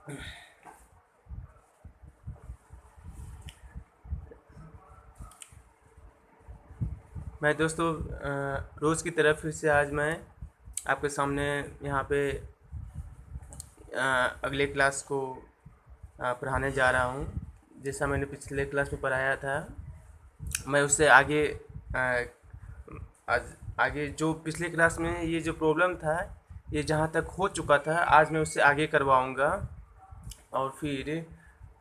मैं दोस्तों रोज़ की तरह फिर से आज मैं आपके सामने यहाँ पे अगले क्लास को पढ़ाने जा रहा हूँ। जैसा मैंने पिछले क्लास में पढ़ाया था, मैं उससे आगे आज आगे जो पिछले क्लास में ये जो प्रॉब्लम था, ये जहाँ तक हो चुका था, आज मैं उससे आगे करवाऊँगा। और फिर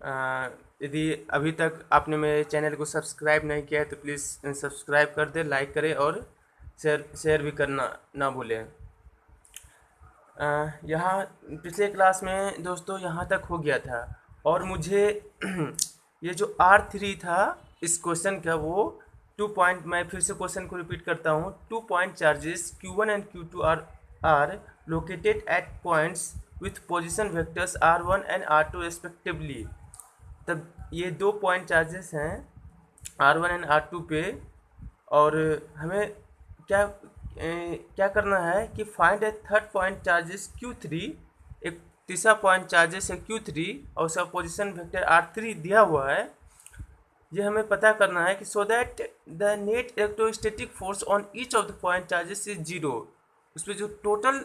अ, यदि अभी तक आपने मेरे चैनल को सब्सक्राइब नहीं किया है तो प्लीज़ सब्सक्राइब कर दें, लाइक करें और शेयर भी करना ना भूलें। यहाँ पिछले क्लास में दोस्तों यहाँ तक हो गया था, और मुझे ये जो R3 था इस क्वेश्चन का, वो 2 पॉइंट, मैं फिर से क्वेश्चन को रिपीट करता हूँ। 2 point charges Q1 and Q2 are located at points with position vectors R1 and R2 respectively. तब ये 2 पॉइंट चार्जेस हैं R1 एंड R2 पे, और हमें क्या करना है कि फाइंड ए थर्ड पॉइंट चार्जेस Q3, एक तीसरा पॉइंट चार्जेस है Q3 और उसका पोजीशन वेक्टर R3 दिया हुआ है। ये हमें पता करना है कि so that the net electrostatic force on each of the point charges is zero. उस पर जो टोटल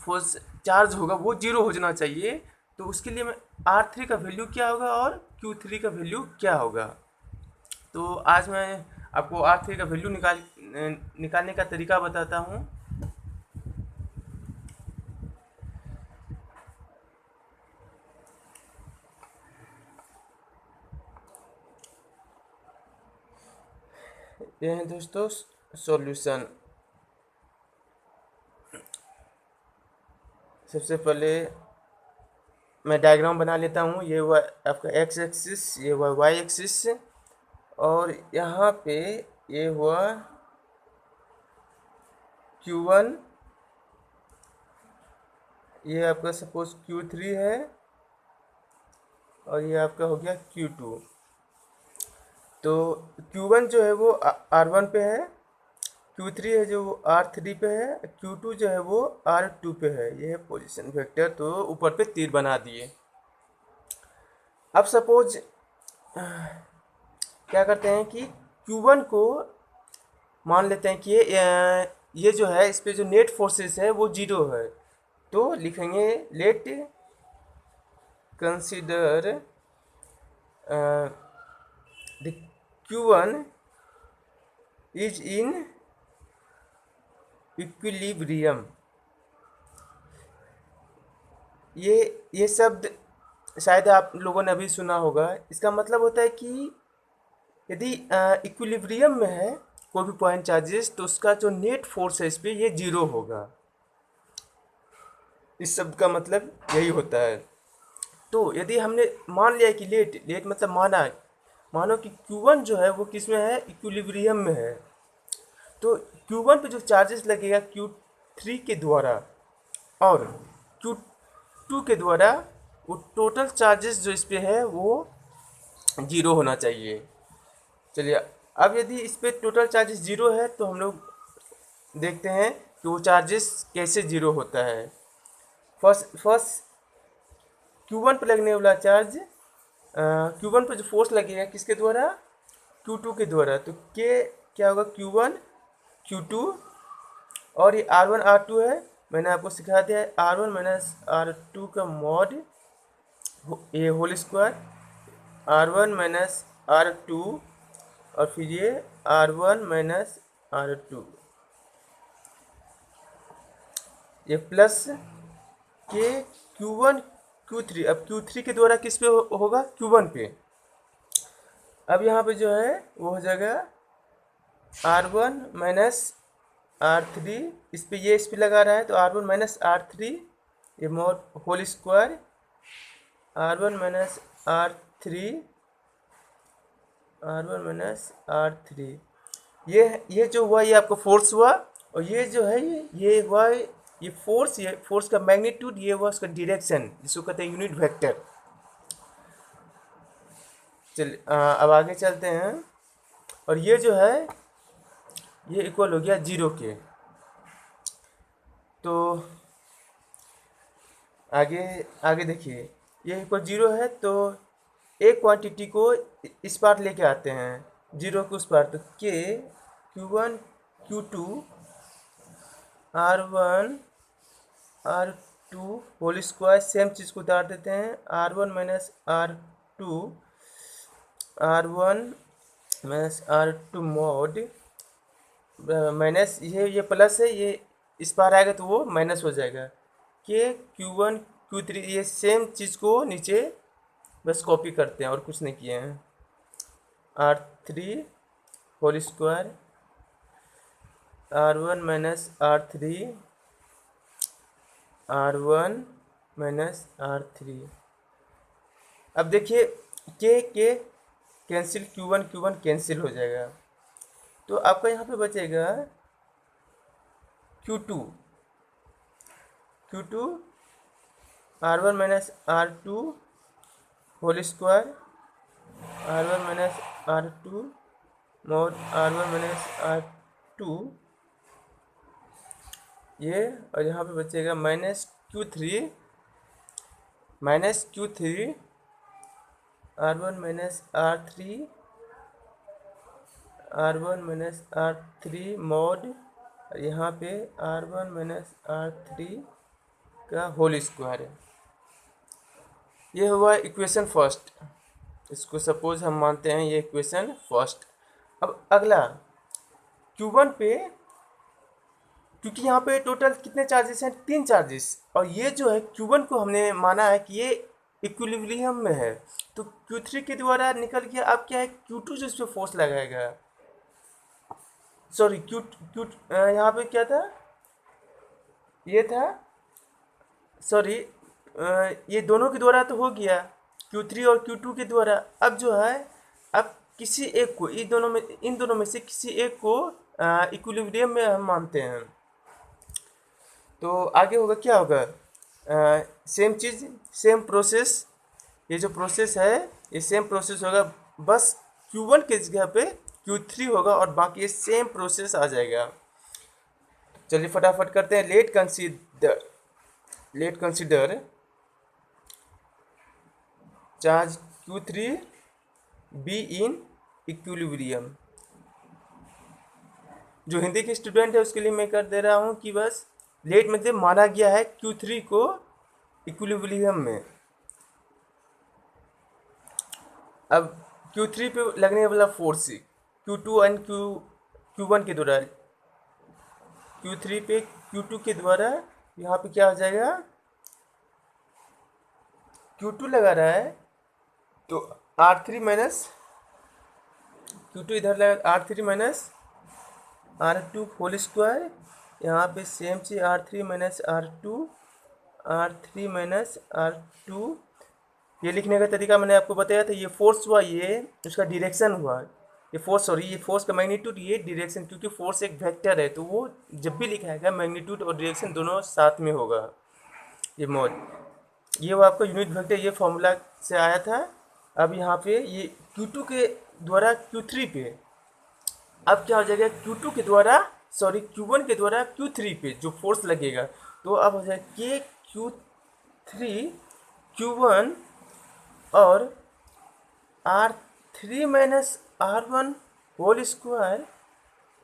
फोर्स चार्ज होगा वो जीरो हो जाना चाहिए। तो उसके लिए मैं R3 का वैल्यू क्या होगा और Q3 का वैल्यू क्या होगा। तो आज मैं आपको R3 का वैल्यू निकालने का तरीका बताता हूँ। ये है दोस्तों सॉल्यूशन। सबसे पहले मैं डायग्राम बना लेता हूँ। ये हुआ आपका एक्स एक्सिस, ये हुआ वाई एक्सिस, और यहाँ पे ये हुआ Q1, ये आपका सपोज Q3 है, और ये आपका हो गया Q2। तो Q1 जो है वो R1 पे है, Q3 है जो वो R3 पे है, Q2 जो है वो R2 पे है। ये है पोजीशन वेक्टर। तो ऊपर पे तीर बना दिए। अब सपोज क्या करते हैं कि Q1 को मान लेते हैं कि ये जो है, इस पे जो नेट फोर्सेस है वो जीरो है। तो लिखेंगे late consider the Q1 is in equilibrium. ये शब्द शायद आप लोगों ने अभी सुना होगा। इसका मतलब होता है कि यदि इक्विलिब्रियम में है कोई भी पॉइंट चार्जेस, तो उसका जो नेट फोर्स है इस पर ये जीरो होगा। इस शब्द का मतलब यही होता है। तो यदि हमने मान लिया कि लेट लेट मतलब मानो कि Q1 जो है वो किस में है, इक्विलिब्रियम में है। तो Q1 पे जो चार्जेस लगेगा Q3 के द्वारा और Q2 के द्वारा, वो टोटल चार्जेस जो इस पे है वो जीरो होना चाहिए। चलिए, अब यदि इस पे टोटल चार्जेस जीरो है तो हम लोग देखते हैं कि वो चार्जेस कैसे जीरो होता है। फर्स्ट Q1 पे लगने वाला चार्ज, Q1 पे जो फोर्स लगेगा किसके द्वारा, Q2 के द्वारा। तो क्या होगा, Q1 Q2, और ये R1 R2 है। मैंने आपको सिखा दिया है R1 माइनस R2 का मॉड, ये whole square, R1 minus R2, और फिर ये R1 माइनस R2, ये प्लस के Q1 Q3। अब Q3 के द्वारा किस पे होगा, Q1 पे। अब यहाँ पे जो है वो हो जाएगा R1 माइनस R3, इस पे लगा रहा है तो R1 माइनस R3, ये मोर whole square, R1 minus R3, R1 minus R3। ये जो हुआ ये आपका फोर्स हुआ, और ये जो है ये हुआ ये फोर्स का मैग्नीट्यूड, ये हुआ उसका डायरेक्शन, जिसको कहते हैं यूनिट वेक्टर। चल अब आगे चलते हैं। और ये जो है ये इक्वल हो गया जीरो के। तो आगे आगे देखिए, ये इक्वल जीरो है तो एक क्वांटिटी को इस पार लेके आते हैं, जीरो को उस पार, तो के Q1 Q2 R1 R2 whole square, same चीज़ को उतार देते हैं, R1 minus R2 mode minus, ये प्लस है, ये इस पार आएगा तो वो माइनस हो जाएगा, कि Q1 Q3 ये सेम चीज़ को नीचे बस कॉपी करते हैं और कुछ नहीं किए हैं। R3 whole square R1 minus R1 minus R3। अब देखिए के कैंसिल, Q1 कैंसिल हो जाएगा, तो आपका यहाँ पे बचेगा Q2 R1 minus R2 whole square R1 minus R2 mod R1 minus R2 ये, और यहाँ पे बचेगा minus Q3 R1 minus R3 mode, यहाँ पे R1 माइनस R3 का होल स्क्वायर है। ये हुआ इक्वेशन फर्स्ट, इसको सपोज हम मानते हैं ये इक्वेशन फर्स्ट। अब अगला Q1 पे, क्योंकि यहाँ पे टोटल कितने चार्जेस हैं, 3 चार्जेस, और ये जो है Q1 को हमने माना है कि ये इक्विलिब्रियम में है, तो Q3 के द्वारा निकल गया। अब क्या है, Q2 जो इस पर फोर्स लगाएगा, सॉरी यहाँ पे क्या था, ये था, सॉरी ये दोनों के द्वारा तो हो गया, Q3 और Q2 के द्वारा। अब जो है, अब किसी एक को, इन दोनों में से किसी एक को इक्विलिब्रियम में हम मानते हैं, तो आगे होगा, क्या होगा, सेम चीज़, सेम प्रोसेस, ये जो प्रोसेस है ये सेम प्रोसेस होगा, बस Q1 के जगह पे Q3 होगा और बाकी ये सेम प्रोसेस आ जाएगा। चलिए फटाफट करते हैं। Late consider charge Q3 be in equilibrium. जो हिंदी के स्टूडेंट है उसके लिए मैं कर दे रहा हूँ कि बस लेट में से माना गया है Q3 को इक्विलिब्रियम में। अब Q3 पे लगने वाला फोर्स Q2 एंड Q1 के द्वारा, Q3 पे Q2 के द्वारा, यहाँ पे क्या हो जाएगा, Q2 लगा रहा है तो R3 माइनस Q2 इधर लगा, R3 minus R2 whole square, यहाँ पे सेम चीज R3 माइनस R2 ये लिखने का तरीका मैंने आपको बताया था। ये फोर्स हुआ, ये उसका डायरेक्शन हुआ, ये फोर्स का मैग्नीट्यूड, ये डायरेक्शन, क्योंकि फोर्स एक वेक्टर है तो वो जब भी लिखाएगा मैग्नीट्यूड और डायरेक्शन दोनों साथ में होगा। ये मोड, ये वो आपका यूनिट वेक्टर, ये फॉर्मूला से आया था। अब यहाँ पे ये Q2 के द्वारा Q3 पे, अब क्या हो जाएगा, Q1 के द्वारा Q3 पे जो फोर्स लगेगा, तो अब हो जाएगा के Q3 Q1 और R3 minus R1 whole square,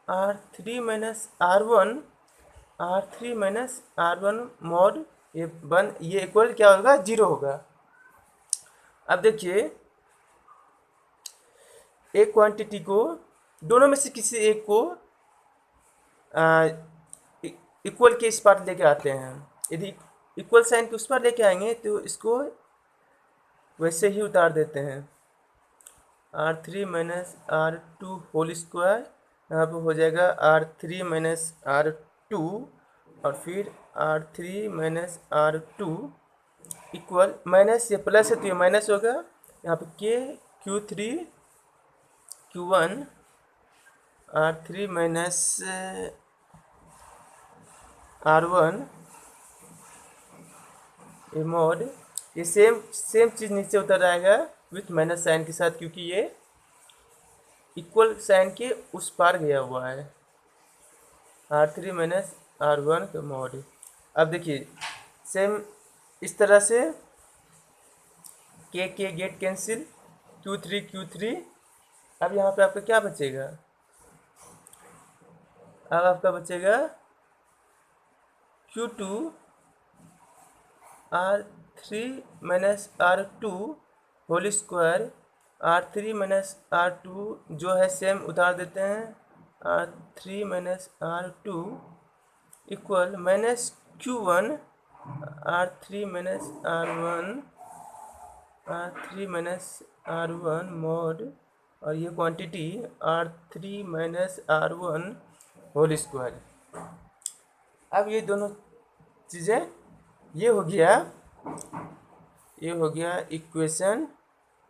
R3 minus R1 mod, ये इक्वल क्या होगा, 0 होगा। अब देखिए, एक क्वांटिटी को, दोनों में से किसी एक को इक्वल के इस पार लेके आते हैं। यदि इक्वल साइन के उस पार लेके आएंगे तो इसको वैसे ही उतार देते हैं, R3 minus R2 whole square, यहाँ पे हो जाएगा R3 माइनस R2 और फिर R3 minus R2 equal, minus ये प्लस है तो ये माइनस होगा, यहाँ पे के Q3 Q1 R3 minus R1 ये मोड, ये सेम चीज़ नीचे उतर आएगा विथ माइनस साइन के साथ, क्योंकि ये इक्वल साइन के उस पार गया हुआ है, R3 माइनस R1 का मोड। अब देखिए सेम इस तरह से के गेट कैंसिल, Q3 अब यहाँ पे आपका क्या बचेगा, अब आपका बचेगा Q2 R3 minus R2 whole square, R3 minus R2 जो है सेम उतार देते हैं, R3 minus R2 equal minus Q1 R3 minus R1 mode, और ये quantity R3 minus R1 whole square. अब ये दोनों चीज़ें, ये हो गया इक्वेशन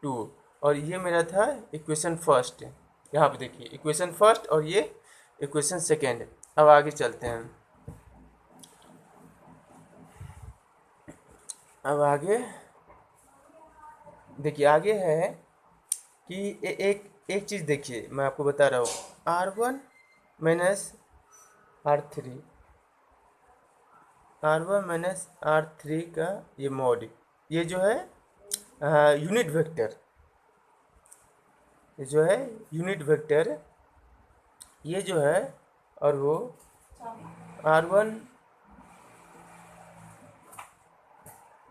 2, और ये मेरा था इक्वेशन फर्स्ट। यहाँ पे देखिए इक्वेशन फर्स्ट और ये इक्वेशन सेकेंड। अब आगे चलते हैं। अब आगे देखिए, आगे है कि एक चीज़ देखिए, मैं आपको बता रहा हूँ, R1 माइनस R3 का ये मॉड, ये जो है यूनिट वेक्टर, ये जो है यूनिट वेक्टर, ये जो है, और वो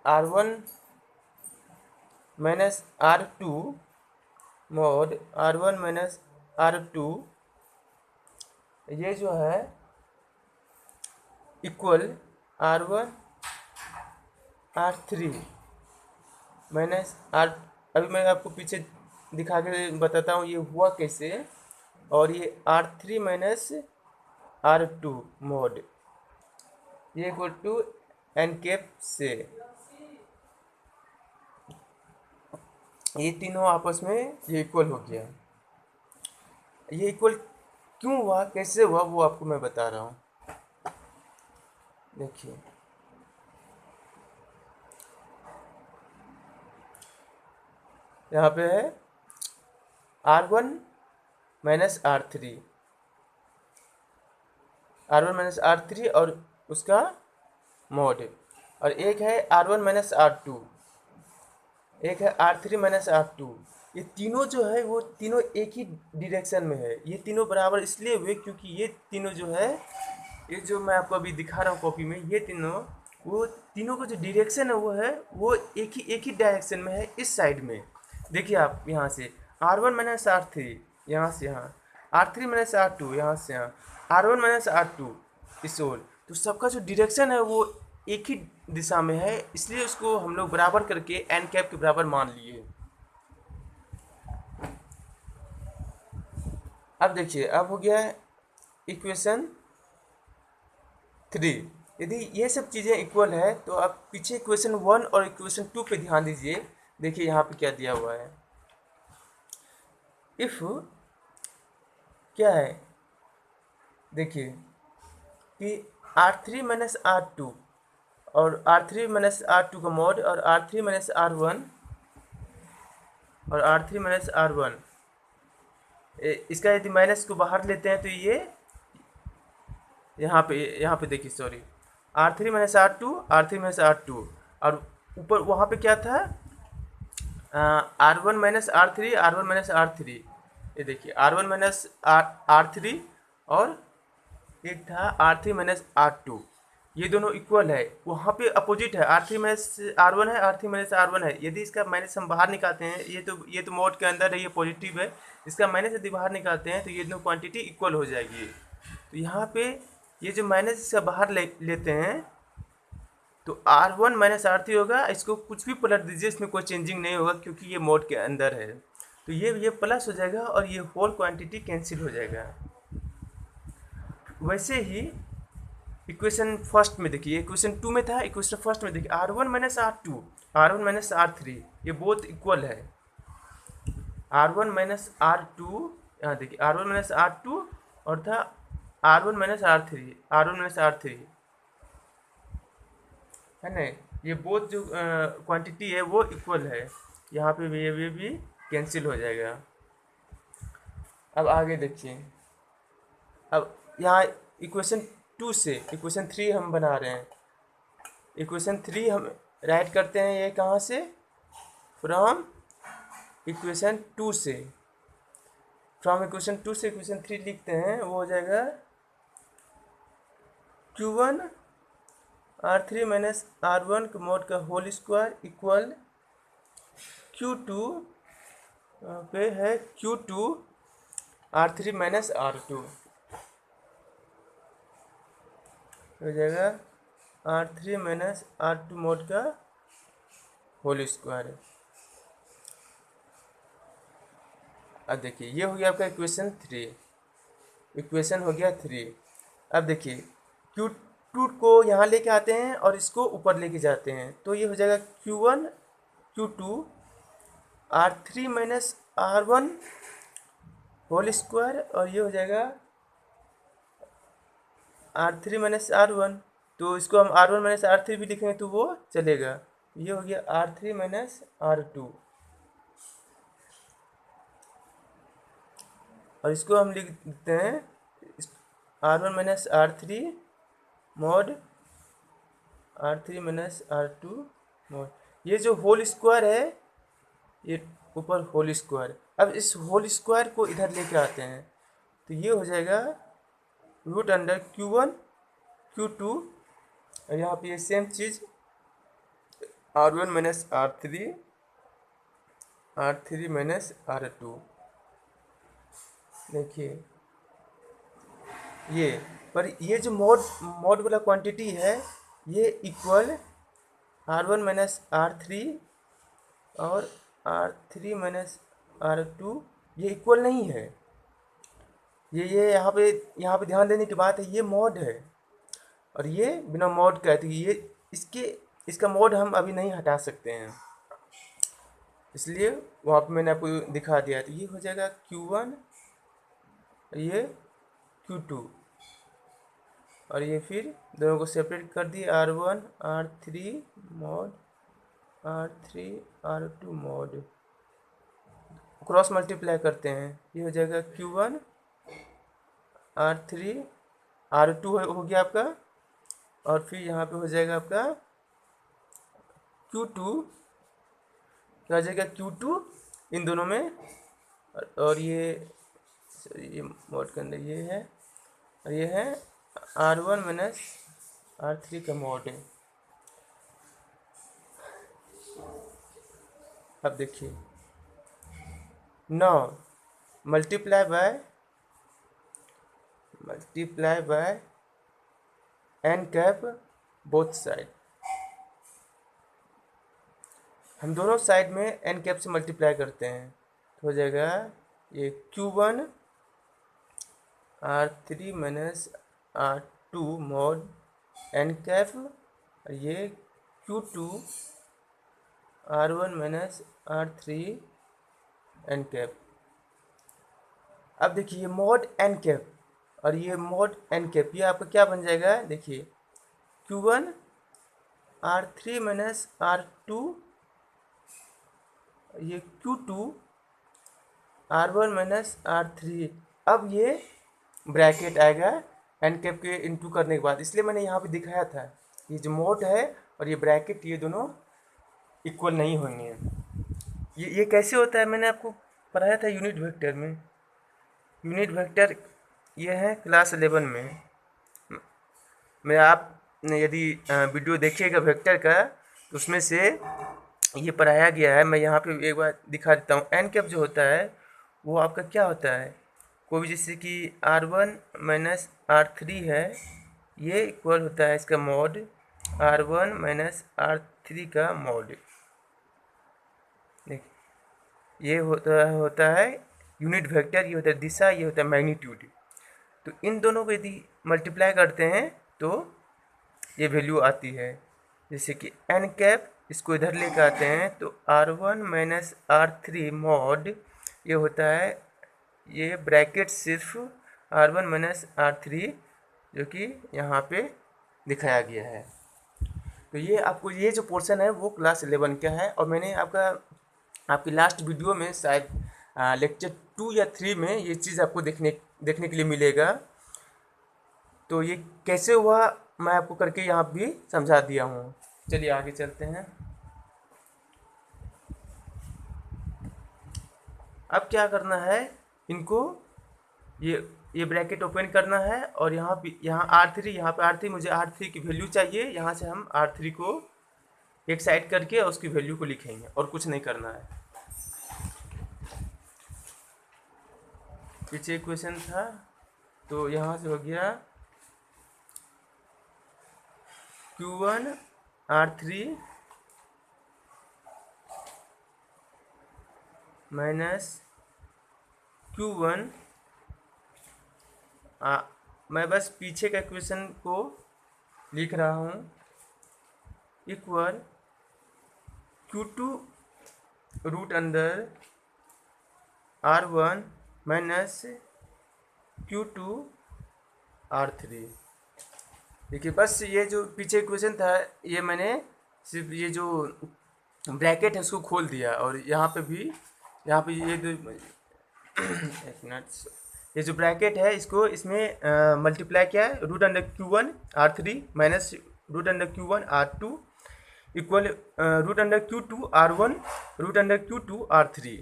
R1 minus R2 mod R1 minus R2, ये जो है equal R1 R3 minus R। अभी मैं आपको पीछे दिखा के बताता हूँ ये हुआ कैसे। और ये R3 माइनस R2 मोड, ये इक्वल टू एन कैप से, ये तीनों आपस में ये इक्वल हो गया। ये इक्वल क्यों हुआ, कैसे हुआ, वो आपको मैं बता रहा हूँ। देखिए यहाँ पे है R1 माइनस R3 और उसका मोड, और एक है R1 माइनस R2, एक है R3 माइनस R2। ये तीनों जो है वो तीनों एक ही डायरेक्शन में है। ये तीनों बराबर इसलिए हुए क्योंकि ये तीनों जो है, ये जो मैं आपको अभी दिखा रहा हूँ कॉपी में, ये तीनों का जो डायरेक्शन है वो एक ही डायरेक्शन में है, इस साइड में। देखिए आप यहाँ से R1 माइनस R3 यहाँ से यहाँ, R3 माइनस R2 यहाँ से यहाँ, R1 माइनस R2 इस ओर, तो सबका जो डायरेक्शन है वो एक ही दिशा में है, इसलिए उसको हम लोग बराबर करके एन कैप के बराबर मान लिए। अब देखिए, अब हो गया इक्वेशन 3। यदि ये सब चीज़ें इक्वल है तो आप पीछे इक्वेशन 1 और इक्वेशन 2 पे ध्यान दीजिए। देखिए यहाँ पे क्या दिया हुआ है, इफ क्या है, देखिए कि R3 माइनस R2 और R3 माइनस R2 का मॉड, और R3 माइनस R1 और R3 माइनस R1, इसका यदि माइनस को बाहर लेते हैं तो ये यहाँ पे देखिए, सॉरी, R3 माइनस R2 और ऊपर वहाँ पे क्या था, R1 माइनस R3, ये देखिए R1 माइनस R3 और एक था R3 माइनस R2, ये दोनों इक्वल है। वहाँ पे अपोजिट है, R3 माइनस R1 है, R3 माइनस R1 है। यदि इसका माइनस हम बाहर निकालते हैं, ये तो मोड के अंदर है, ये पॉजिटिव है, इसका माइनस यदि बाहर निकालते हैं तो ये दोनों क्वांटिटी इक्वल हो जाएगी। तो यहाँ पे ये जो माइनस इसका बाहर लेते हैं तो R1 माइनस R3 होगा, इसको कुछ भी पलट दीजिए, इसमें कोई चेंजिंग नहीं होगा क्योंकि ये मोड के अंदर है। तो ये प्लस हो जाएगा और ये होल क्वांटिटी कैंसिल हो जाएगा। वैसे ही इक्वेशन फर्स्ट में देखिए, इक्वेशन 2 में था, इक्वेशन फर्स्ट में देखिए R1 माइनस R3 ये बोथ इक्वल है। R1 माइनस R2, यहाँ देखिए R1 माइनस R2 और था R1 माइनस R3 है ना, ये बोथ जो क्वांटिटी है वो इक्वल है। यहाँ पे भी ये भी कैंसिल हो जाएगा। अब आगे देखिए, अब यहाँ इक्वेशन 2 से इक्वेशन 3 हम बना रहे हैं। इक्वेशन 3 हम राइट करते हैं ये कहाँ से, फ्रॉम इक्वेशन 2 से, फ्रॉम इक्वेशन 2 से इक्वेशन 3 लिखते हैं, वो हो जाएगा Q1 R3 माइनस R1 का मोड का होल स्क्वायर इक्वल Q2 पे है Q2 R3 माइनस R2 हो जाएगा R3 माइनस R2 मोड का होल स्क्वायर। अब देखिए ये हो गया आपका इक्वेशन 3, इक्वेशन हो गया 3। अब देखिए Q2 को यहाँ लेके आते हैं और इसको ऊपर लेके जाते हैं, तो ये हो जाएगा Q1 Q2 R3 minus R1 whole square, और ये हो जाएगा R3 माइनस R1, तो इसको हम R1 माइनस R3 भी लिखेंगे तो वो चलेगा। ये हो गया R3 माइनस R2, और इसको हम लिख देते हैं R1 minus R3 mod R3 minus R2 mod, ये जो होल स्क्वायर है ये ऊपर होल स्क्वायर। अब इस होल स्क्वायर को इधर लेके आते हैं, तो ये हो जाएगा रूट अंडर Q1 Q2, और यहाँ पे ये सेम चीज़ R1 minus R3 minus R2। देखिए ये, पर ये जो मोड वाला क्वांटिटी है ये इक्वल R1 माइनस R3 और R3 माइनस R2, ये इक्वल नहीं है। ये यहाँ पे ध्यान देने की बात है, ये मोड है और ये बिना मोड का है, तो ये इसका मोड हम अभी नहीं हटा सकते हैं, इसलिए वहाँ पे मैंने आपको दिखा दिया। तो ये हो जाएगा Q1, ये Q2, और ये फिर दोनों को सेपरेट कर दिए, R1 R3 mod R3 R2 mod, cross multiply करते हैं, ये हो जाएगा Q1 R3 R2 हो गया आपका, और फिर यहाँ पे हो जाएगा आपका Q2, क्या हो जाएगा Q2 इन दोनों में, और ये मोड के अंदर ये है, और ये है R1 माइनस R3 का मोड है। अब देखिए now multiply by n cap both side, हम दोनों साइड में n कैप से मल्टीप्लाई करते हैं, तो हो जाएगा ये Q1 R3 minus R2 mod n cap, और ये Q2 R1 minus R3 n cap. अब देखिए ये मॉड n कैप और ये मॉड n कैप, ये आपका क्या बन जाएगा, देखिए Q1 R3 माइनस R2, ये Q2 R1 माइनस R3। अब ये ब्रैकेट आएगा n कैप के इंटू करने के बाद, इसलिए मैंने यहाँ पे दिखाया था ये जो मोड है और ये ब्रैकेट, ये दोनों इक्वल नहीं होंगे। ये कैसे होता है, मैंने आपको पढ़ाया था यूनिट वेक्टर में। यूनिट वेक्टर ये है क्लास 11 में आपने यदि वीडियो देखिएगा वेक्टर का, तो उसमें से ये पढ़ाया गया है। मैं यहाँ पे एक बार दिखा देता हूँ। एन कैप जो होता है वो आपका क्या होता है, कोई भी जैसे कि R1 माइनस R3 है, ये इक्वल होता है इसका मॉड R1 माइनस R3 का मॉड। ये होता है यूनिट वेक्टर, ये होता है दिशा, ये होता है मैग्नीट्यूड। तो इन दोनों को यदि मल्टीप्लाई करते हैं तो ये वैल्यू आती है। जैसे कि एन कैप, इसको इधर लेकर आते हैं तो R1 माइनस R3 मॉड, ये होता है, ये ब्रैकेट सिर्फ R1 माइनस R3 जो कि यहाँ पे दिखाया गया है। तो ये आपको ये जो पोर्शन है वो क्लास 11 का है, और मैंने आपकी लास्ट वीडियो में शायद लेक्चर 2 या 3 में ये चीज़ आपको देखने के लिए मिलेगा। तो ये कैसे हुआ मैं आपको करके यहाँ भी समझा दिया हूँ। चलिए आगे चलते हैं। अब क्या करना है, इनको ये ब्रैकेट ओपन करना है और यहाँ पे यहाँ R3, यहाँ पे R3, मुझे R3 की वैल्यू चाहिए। यहाँ से हम R3 को एक साइड करके और उसकी वैल्यू को लिखेंगे और कुछ नहीं करना है। पीछे इक्वेशन था तो यहाँ से हो गया Q1 R3 माइनस Q1 मैं बस पीछे का इक्वेशन को लिख रहा हूँ, equal Q2 root under R1 minus Q2 R3। देखिए बस ये जो पीछे इक्वेशन था ये मैंने सिर्फ ये जो ब्रैकेट है उसको खोल दिया और यहाँ पे भी ये दो एक मिनट, ये जो ब्रैकेट है इसको इसमें मल्टीप्लाई किया है, root under Q1 R3 minus root under Q1 R2 equal root under Q2 R1 root under Q2 R3।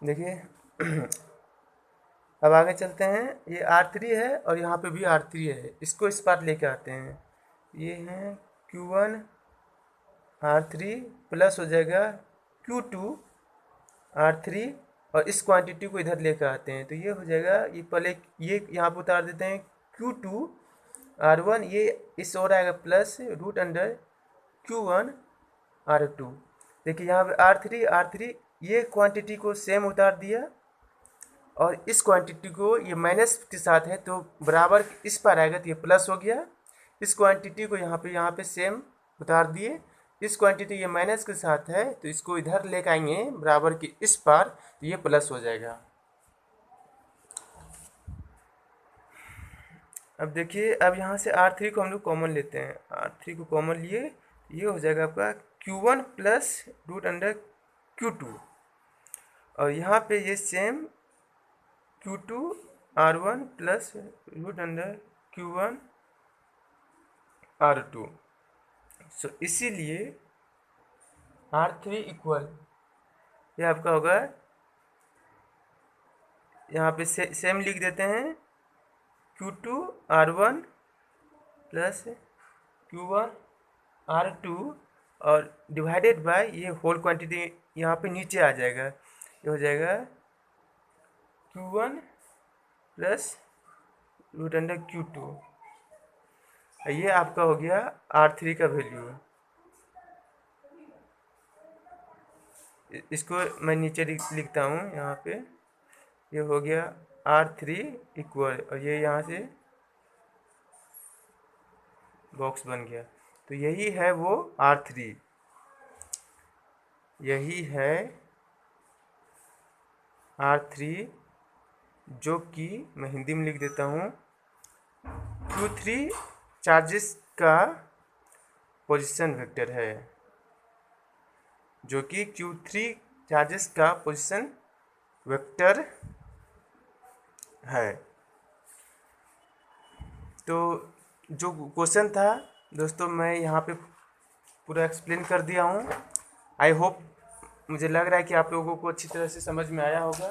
देखिए अब आगे चलते हैं। ये R3 है और यहाँ पे भी R3 है, इसको इस पार लेके आते हैं। ये है Q1 R3 प्लस हो जाएगा Q2 R3 और इस क्वांटिटी को इधर लेकर आते हैं तो ये हो जाएगा, ये पहले ये यहाँ पर उतार देते हैं Q2 R1, ये इस और आएगा plus root under Q1 R2। देखिए यहाँ पे R3 ये क्वांटिटी को सेम उतार दिया और इस क्वांटिटी को ये माइनस के साथ है तो बराबर इस पर आएगा तो ये प्लस हो गया। इस क्वांटिटी को यहाँ पे सेम उतार दिए, इस क्वांटिटी ये माइनस के साथ है तो इसको इधर लेकर आएंगे बराबर की इस पार तो ये प्लस हो जाएगा। अब देखिए अब यहाँ से R3 को हम लोग कॉमन लेते हैं, R3 को कॉमन लिए ये हो जाएगा आपका Q1 plus root under Q2 और यहाँ पे ये same Q2 R1 plus root under Q1 R2। So इसीलिए R3 इक्वल ये आपका होगा, यहाँ पे सेम लिख देते हैं Q2 R1 plus Q1 R2 और डिवाइडेड बाय ये होल क्वांटिटी यहाँ पे नीचे आ जाएगा, ये हो जाएगा Q1 plus root under Q2। ये आपका हो गया R3 का वैल्यू। इसको मैं नीचे लिखता हूँ यहाँ पे, ये हो गया R3 इक्वल और ये यहाँ से बॉक्स बन गया तो यही है वो R3, यही है R3 जो कि मैं हिंदी में लिख देता हूँ Q3 चार्जेस का पोजीशन वेक्टर है, जो कि Q3 चार्जेस का पोजीशन वेक्टर है। तो जो क्वेश्चन था दोस्तों मैं यहाँ पे पूरा एक्सप्लेन कर दिया हूँ। आई होप, मुझे लग रहा है कि आप लोगों को अच्छी तरह से समझ में आया होगा।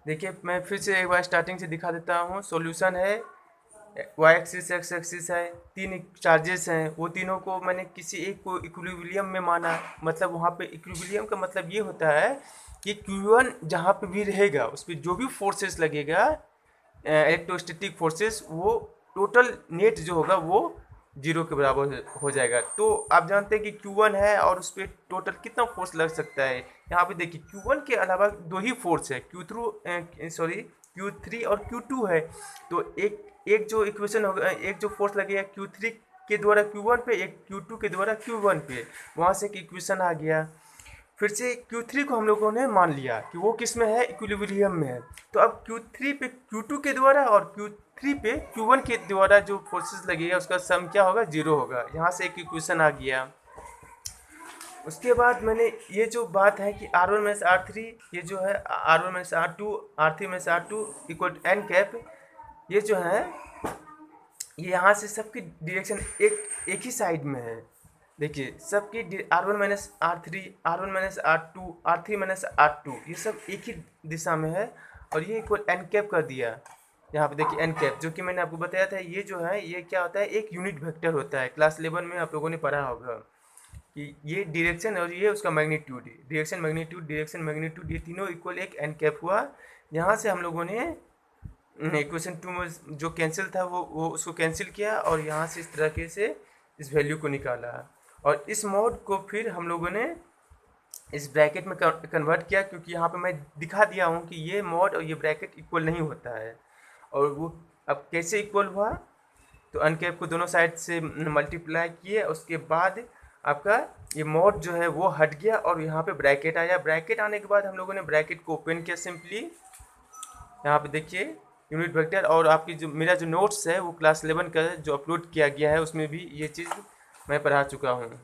देखिए मैं फिर से एक बार स्टार्टिंग से दिखा देता हूँ। सॉल्यूशन है, y एक्सिस x एक्सिस है, तीन चार्जेस हैं, वो तीनों को मैंने किसी एक को इक्विलिब्रियम में माना। मतलब वहाँ पे इक्विलिब्रियम का मतलब ये होता है कि Q1 जहाँ पे भी रहेगा उस पर जो भी फोर्सेस लगेगा, इलेक्ट्रोस्टैटिक फोर्सेस, वो टोटल नेट जो होगा वो 0 के बराबर हो जाएगा। तो आप जानते हैं कि Q1 है और उस पर टोटल कितना फोर्स लग सकता है। यहाँ पे देखिए Q1 के अलावा दो ही फोर्स है, Q3 और Q2 है। तो एक जो इक्वेशन होगा, एक जो फोर्स लगेगा Q3 के द्वारा Q1 पे, एक Q2 के द्वारा Q1 पे, वहाँ से एक इक्वेशन आ गया। फिर से Q3 को हम लोगों ने मान लिया कि वो किस में है, इक्विलिब्रियम में है। तो अब Q3 पे Q2 के द्वारा और Q3 पे Q1 के द्वारा जो फोर्सेस लगेगा उसका सम क्या होगा, 0 होगा। यहाँ से एक इक्वेशन आ गया। उसके बाद मैंने ये जो बात है कि R1 माइनस R3, ये जो है R1 minus R2, R3 minus R2 equal to n cap, ये जो है ये यहाँ से सबकी डायरेक्शन एक ही साइड में है। देखिए सबकी R1 minus R3, R1 minus R2, R3 minus R2, ये सब एक ही दिशा में है और ये इक्वल एन कैप कर दिया। यहाँ पे देखिए एन कैप, जो कि मैंने आपको बताया था, ये जो है ये क्या होता है, एक यूनिट वेक्टर होता है। क्लास 11 में आप लोगों ने पढ़ा होगा कि ये डायरेक्शन और ये उसका magnitude, direction magnitude, direction magnitude, ये तीनों इक्वल एक एन कैप हुआ। यहाँ से हम लोगों ने इक्वेशन 2 में जो कैंसिल था वो उसको कैंसिल किया और यहाँ से इस तरीके से इस वैल्यू को निकाला और इस मोड को फिर हम लोगों ने इस ब्रैकेट में कन्वर्ट किया, क्योंकि यहाँ पे मैं दिखा दिया हूँ कि ये मोड और ये ब्रैकेट इक्वल नहीं होता है। और वो अब कैसे इक्वल हुआ, तो अनकैप को दोनों साइड से मल्टीप्लाई किए, उसके बाद आपका ये मोड जो है वो हट गया और यहाँ पे ब्रैकेट आया। ब्रैकेट आने के बाद हम लोगों ने ब्रैकेट को ओपन किया सिंपली। यहाँ पे देखिए यूनिट वेक्टर, और आपकी जो मेरा जो नोट्स है वो क्लास 11 का जो अपलोड किया गया है उसमें भी ये चीज़ मैं पढ़ा चुका हूँ।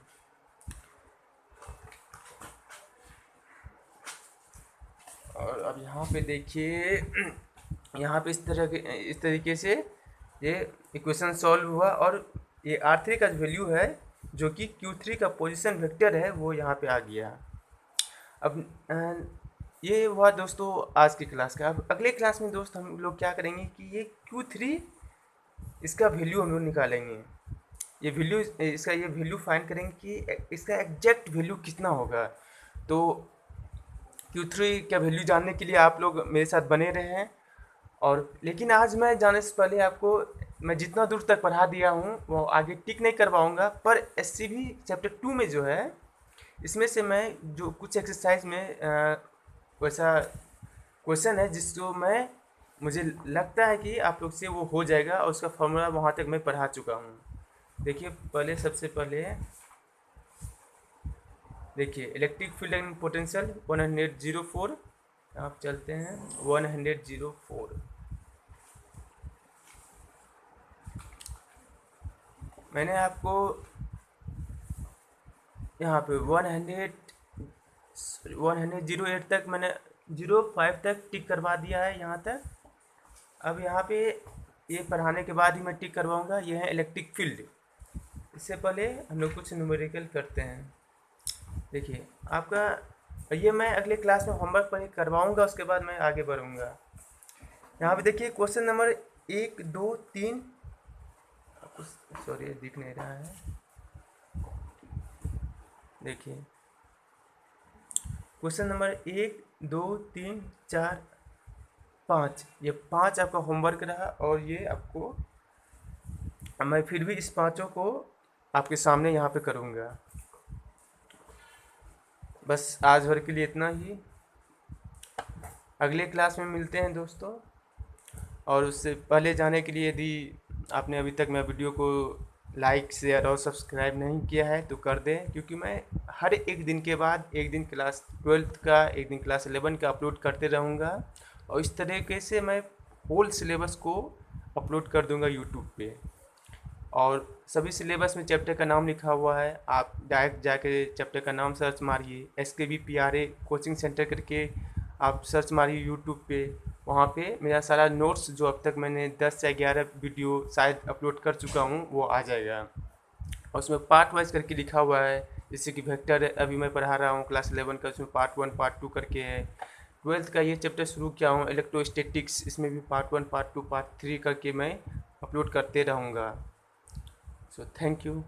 और अब यहाँ पे देखिए यहाँ पे इस तरीके से ये इक्वेशन सॉल्व हुआ और ये R3 का वैल्यू है जो कि Q3 का पोजीशन वेक्टर है वो यहाँ पे आ गया। अब ये हुआ दोस्तों आज की क्लास का। अब अगले क्लास में दोस्त हम लोग क्या करेंगे कि ये Q3 इसका वैल्यू हम लोग निकालेंगे। ये वैल्यू इसका ये वैल्यू फाइंड करेंगे कि इसका एग्जैक्ट वैल्यू कितना होगा। तो Q3 का वैल्यू जानने के लिए आप लोग मेरे साथ बने रहे हैं। और लेकिन आज मैं जाने से पहले आपको मैं जितना दूर तक पढ़ा दिया हूँ वो आगे टिक नहीं करवाऊँगा, पर SCV चैप्टर 2 में जो है इसमें से मैं जो कुछ एक्सरसाइज में वैसा क्वेश्चन है जिसको मुझे लगता है कि आप लोग से वो हो जाएगा और उसका फॉर्मूला वहाँ तक मैं पढ़ा चुका हूँ। देखिए पहले सबसे पहले देखिए इलेक्ट्रिक फील्ड एंड पोटेंशियल 104, आप चलते हैं 104। मैंने आपको यहाँ पे 108 तक मैंने 05 तक टिक करवा दिया है यहाँ तक। अब यहाँ पे ये पढ़ाने के बाद ही मैं टिक करवाऊँगा। ये है इलेक्ट्रिक फील्ड। इससे पहले हम लोग कुछ न्यूमेरिकल करते हैं। देखिए आपका ये मैं अगले क्लास में होमवर्क पर ही करवाऊँगा, उसके बाद मैं आगे बढ़ूँगा। यहाँ पे देखिए क्वेश्चन नंबर 1, 2, 3, सॉरी दिख नहीं रहा है। देखिए क्वेश्चन नंबर 1, 2, 3, 4, 5, ये 5 आपका होमवर्क रहा और ये आपको मैं फिर भी इस पांचों को आपके सामने यहाँ पे करूँगा। बस आज भर के लिए इतना ही। अगले क्लास में मिलते हैं दोस्तों। और उससे पहले जाने के लिए यदि आपने अभी तक मेरे वीडियो को लाइक, शेयर और सब्सक्राइब नहीं किया है तो कर दें, क्योंकि मैं हर एक दिन के बाद एक दिन क्लास 12 का, एक दिन क्लास 11 का अपलोड करते रहूँगा और इस तरीके से मैं होल सिलेबस को अपलोड कर दूँगा यूट्यूब पे। और सभी सिलेबस में चैप्टर का नाम लिखा हुआ है, आप डायरेक्ट जाके चैप्टर का नाम सर्च मारिए, SKB PRA कोचिंग सेंटर करके आप सर्च मारिए यूट्यूब पे। वहाँ पे मेरा सारा नोट्स जो अब तक मैंने 10 या 11 वीडियो शायद अपलोड कर चुका हूँ वो आ जाएगा। और उसमें पार्ट वाइज करके लिखा हुआ है, जैसे कि वेक्टर अभी मैं पढ़ा रहा हूँ क्लास 11 का, उसमें पार्ट 1 पार्ट 2 करके है। 12th का ये चैप्टर शुरू किया हूँ इलेक्ट्रोस्टैटिक्स, इसमें भी पार्ट 1 पार्ट 2 पार्ट 3 करके मैं अपलोड करते रहूँगा। So thank you.